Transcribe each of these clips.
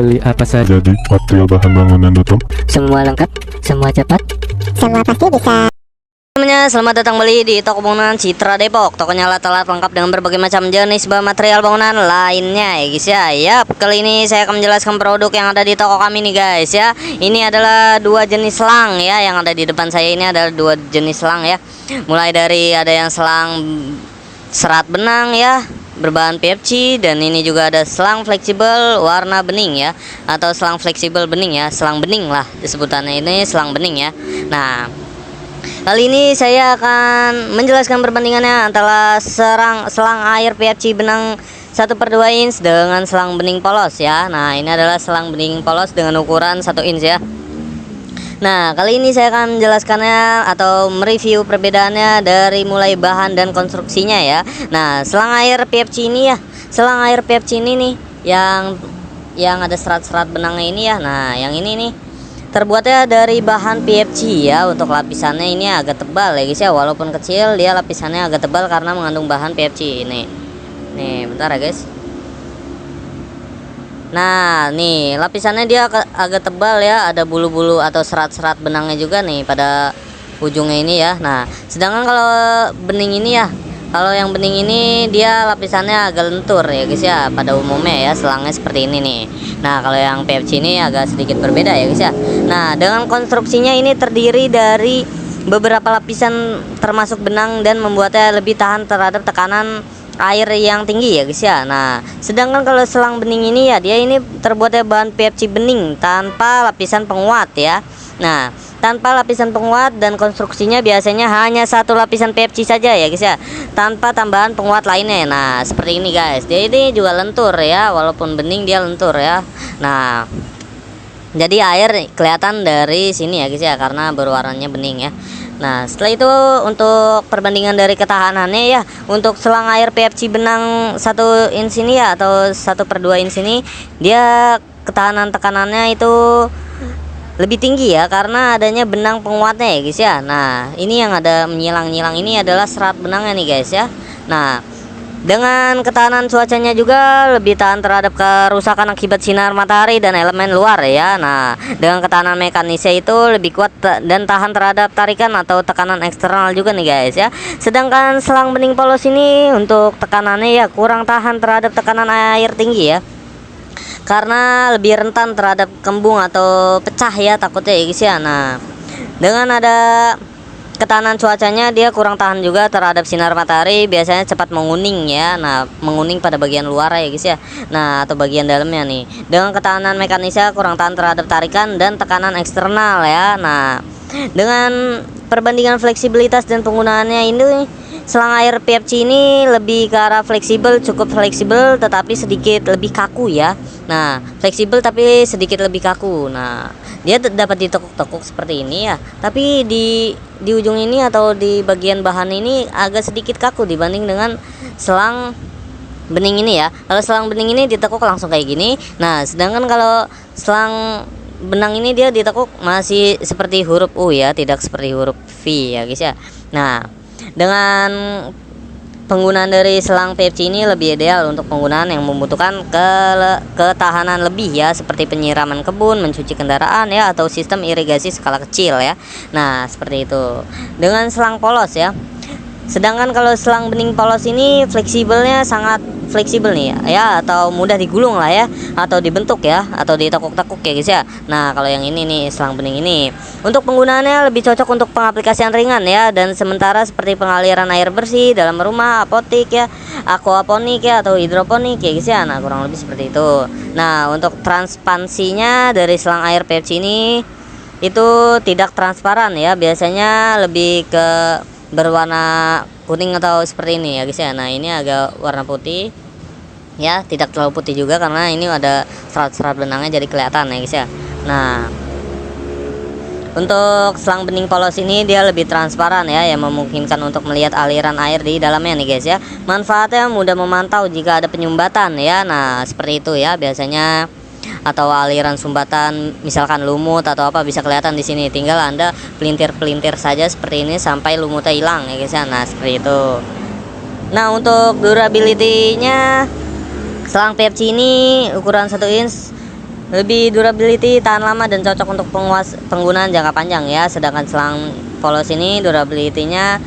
Beli apa saja? Jadi, material bahan bangunan tutup. Semua lengkap, semua cepat. Semua pasti bisa. Teman-teman, selamat datang kembali di toko bangunan Citra Depok. Tokonya alat-alat lengkap dengan berbagai macam jenis bahan material bangunan lainnya ya guys ya. Yap, kali ini saya akan menjelaskan produk yang ada di toko kami nih guys ya. Ini adalah dua jenis selang ya, yang ada di depan saya ini adalah dua jenis selang ya. Mulai dari ada yang selang serat benang ya, berbahan PFC, dan ini juga ada selang fleksibel warna bening ya, atau selang fleksibel bening ya, selang bening lah disebutannya, ini selang bening ya. Nah, kali ini saya akan menjelaskan perbandingannya antara selang air PFC benang 1/2 inch dengan selang bening polos ya. Nah, ini adalah selang bening polos dengan ukuran 1 inch ya. Nah, kali ini saya akan menjelaskannya atau mereview perbedaannya dari mulai bahan dan konstruksinya ya. Nah, selang air PFC ini ya, selang air PFC ini nih yang ada serat-serat benangnya ini ya. Nah, yang ini nih terbuatnya dari bahan PFC ya. Untuk lapisannya ini agak tebal ya guys ya, walaupun kecil dia lapisannya agak tebal karena mengandung bahan PFC ini. Nih, bentar ya guys. Nah, nih lapisannya dia agak tebal ya, ada bulu-bulu atau serat-serat benangnya juga nih pada ujungnya ini ya. Nah, sedangkan kalau bening ini ya, kalau yang bening ini dia lapisannya agak lentur ya guys ya, pada umumnya ya selangnya seperti ini nih. Nah, kalau yang PFC ini agak sedikit berbeda ya guys ya. Nah, dengan konstruksinya ini terdiri dari beberapa lapisan termasuk benang dan membuatnya lebih tahan terhadap tekanan air yang tinggi ya guys ya. Nah, sedangkan kalau selang bening ini ya, dia ini terbuatnya bahan PFC bening tanpa lapisan penguat ya. Nah, tanpa lapisan penguat, dan konstruksinya biasanya hanya satu lapisan PFC saja ya guys ya, tanpa tambahan penguat lainnya. Nah, seperti ini guys, dia ini juga lentur ya, walaupun bening dia lentur ya. Nah, jadi air kelihatan dari sini ya guys ya, karena berwarnanya bening ya. Nah, setelah itu untuk perbandingan dari ketahanannya ya, untuk selang air PFC benang 1 inch ini ya, atau 1/2 inch ini, dia ketahanan tekanannya itu lebih tinggi ya, karena adanya benang penguatnya ya guys ya. Nah, ini yang ada menyilang-nyilang ini adalah serat benangnya nih guys ya. Nah, dengan ketahanan cuacanya juga lebih tahan terhadap kerusakan akibat sinar matahari dan elemen luar ya. Nah, dengan ketahanan mekanisnya itu lebih kuat dan tahan terhadap tarikan atau tekanan eksternal juga nih guys ya. Sedangkan selang bening polos ini untuk tekanannya ya kurang tahan terhadap tekanan air tinggi ya, karena lebih rentan terhadap kembung atau pecah ya takutnya ya guys ya. Nah, dengan ada ketahanan cuacanya, dia kurang tahan juga terhadap sinar matahari, biasanya cepat menguning ya. Nah, menguning pada bagian luar ya guys ya. Nah, atau bagian dalamnya nih. Dengan ketahanan mekanisnya kurang tahan terhadap tarikan dan tekanan eksternal ya. Nah, dengan perbandingan fleksibilitas dan penggunaannya ini, selang air PFC ini lebih ke arah fleksibel, cukup fleksibel tetapi sedikit lebih kaku ya. Nah, fleksibel tapi sedikit lebih kaku. Nah, dia dapat ditekuk-tekuk seperti ini ya, tapi di ujung ini atau di bagian bahan ini agak sedikit kaku dibanding dengan selang bening ini ya. Kalau selang bening ini ditekuk langsung kayak gini. Nah, sedangkan kalau selang benang ini dia ditekuk masih seperti huruf U ya, tidak seperti huruf V ya guys ya. Nah, dengan penggunaan dari selang PFC ini lebih ideal untuk penggunaan yang membutuhkan ketahanan lebih ya, seperti penyiraman kebun, mencuci kendaraan ya, atau sistem irigasi skala kecil ya. Nah, seperti itu. Dengan selang polos ya. Sedangkan kalau selang bening polos ini fleksibelnya sangat fleksibel nih ya, atau mudah digulung lah ya, atau dibentuk ya, atau ditekuk-tekuk ya guys ya. Nah, kalau yang ini nih selang bening ini untuk penggunaannya lebih cocok untuk pengaplikasian ringan ya, dan sementara seperti pengaliran air bersih dalam rumah, apotik ya, aquaponik ya, atau hidroponik ya guys ya. Nah, kurang lebih seperti itu. Nah, untuk transpansinya dari selang air PFC ini itu tidak transparan ya, biasanya lebih ke berwarna kuning atau seperti ini ya guys ya. Nah, ini agak warna putih ya, tidak terlalu putih juga karena ini ada serat-serat benangnya jadi kelihatan ya guys ya. Nah, untuk selang bening polos ini dia lebih transparan ya, yang memungkinkan untuk melihat aliran air di dalamnya nih guys ya. Manfaatnya mudah memantau jika ada penyumbatan ya. Nah, seperti itu ya biasanya, atau aliran sumbatan misalkan lumut atau apa bisa kelihatan di sini, tinggal Anda pelintir-pelintir saja seperti ini sampai lumutnya hilang ya guys ya. Nah, seperti itu. Nah, untuk durability-nya selang PFC ini ukuran 1 inch lebih durability, tahan lama dan cocok untuk penggunaan jangka panjang ya. Sedangkan selang polos ini durability-nya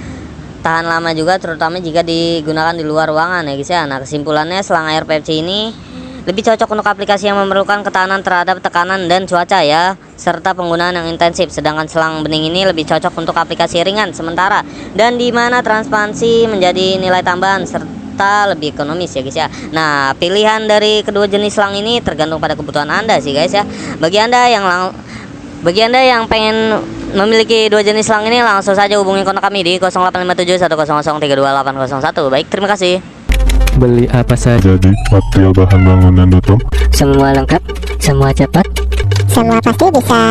tahan lama juga, terutama jika digunakan di luar ruangan ya guys ya. Nah, kesimpulannya selang air PVC ini lebih cocok untuk aplikasi yang memerlukan ketahanan terhadap tekanan dan cuaca ya, serta penggunaan yang intensif. Sedangkan selang bening ini lebih cocok untuk aplikasi ringan sementara dan di mana transparansi menjadi nilai tambahan serta lebih ekonomis ya guys ya. Nah, pilihan dari kedua jenis selang ini tergantung pada kebutuhan Anda sih guys ya. Bagi Anda yang pengen memiliki dua jenis selang ini, langsung saja hubungi kontak kami di 085710032801. Baik, terima kasih. Beli apa saja? Jadi, material bahan bangunan.com. Semua lengkap, semua cepat. Semua pasti bisa.